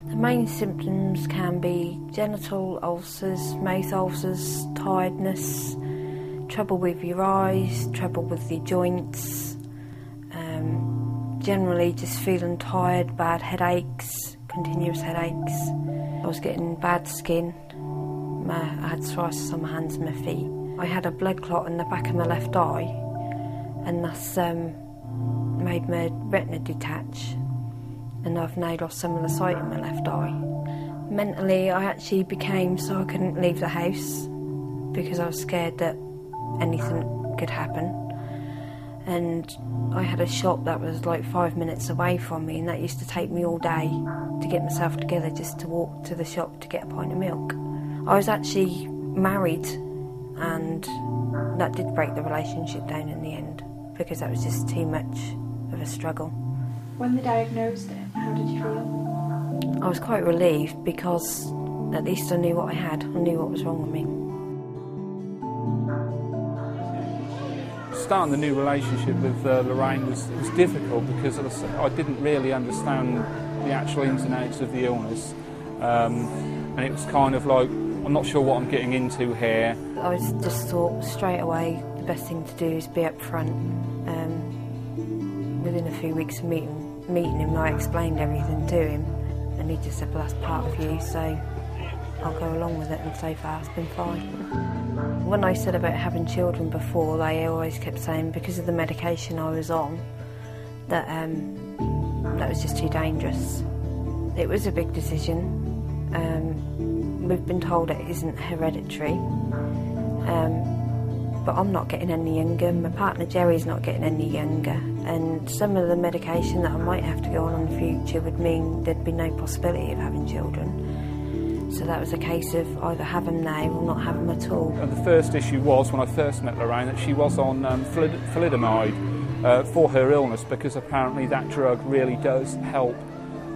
The main symptoms can be genital ulcers, mouth ulcers, tiredness, trouble with your eyes, trouble with your joints, generally just feeling tired, bad headaches, continuous headaches. I was getting bad skin. I had psoriasis on my hands and my feet. I had a blood clot in the back of my left eye, and that's made my retina detach, and I've now lost some of the sight in my left eye. Mentally, I actually became so I couldn't leave the house because I was scared that anything could happen. And I had a shop that was like 5 minutes away from me, and that used to take me all day to get myself together just to walk to the shop to get a pint of milk. I was actually married, and that did break the relationship down in the end because that was just too much of a struggle. When they diagnosed it, how did you feel? I was quite relieved because at least I knew what I had, I knew what was wrong with me. Starting the new relationship with Larraine was difficult because I didn't really understand the actual ins and outs of the illness, and it was kind of like, I'm not sure what I'm getting into here. I just thought straight away the best thing to do is be up front. Within a few weeks of meeting him, I explained everything to him, and he just said, well, that's part of you, so I'll go along with it, and so far it's been fine. When I said about having children before, they always kept saying because of the medication I was on that that was just too dangerous. It was a big decision. We've been told it isn't hereditary, but I'm not getting any younger. My partner Jerry's not getting any younger, and some of the medication that I might have to go on in the future would mean there'd be no possibility of having children. So that was a case of either have them now or not have them at all. And the first issue was, when I first met Larraine, that she was on thalidomide for her illness, because apparently that drug really does help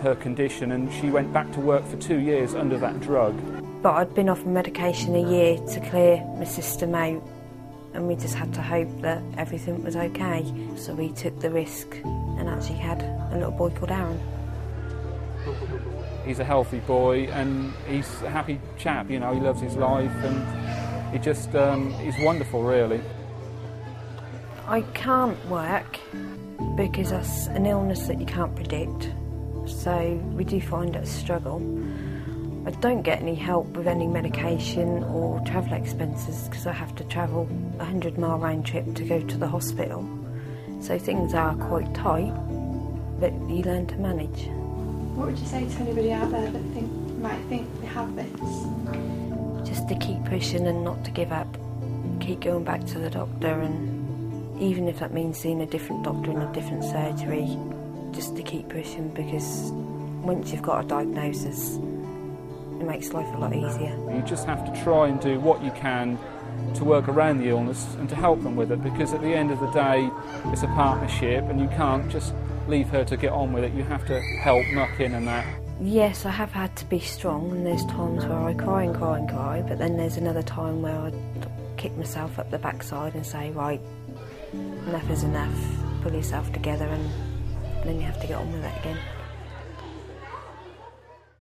her condition, and she went back to work for 2 years under that drug. But I'd been off medication a year to clear my system out, and we just had to hope that everything was okay. So we took the risk and actually had a little boy called Aaron. He's a healthy boy and he's a happy chap, you know, he loves his life, and he just, he's wonderful really. I can't work because that's an illness that you can't predict, so we do find it a struggle. I don't get any help with any medication or travel expenses because I have to travel a 100-mile round trip to go to the hospital. So things are quite tight, but you learn to manage. What would you say to anybody out there that might think they have this? Just to keep pushing and not to give up. Keep going back to the doctor, and even if that means seeing a different doctor in a different surgery, just to keep pushing, because once you've got a diagnosis, it makes life a lot easier. You just have to try and do what you can to work around the illness and to help them with it, because at the end of the day it's a partnership and you can't just leave her to get on with it. You have to help, muck in and that. Yes, I have had to be strong, and there's times where I cry and cry and cry, but then there's another time where I kick myself up the backside and say, right, enough is enough, pull yourself together, and then you have to get on with it again.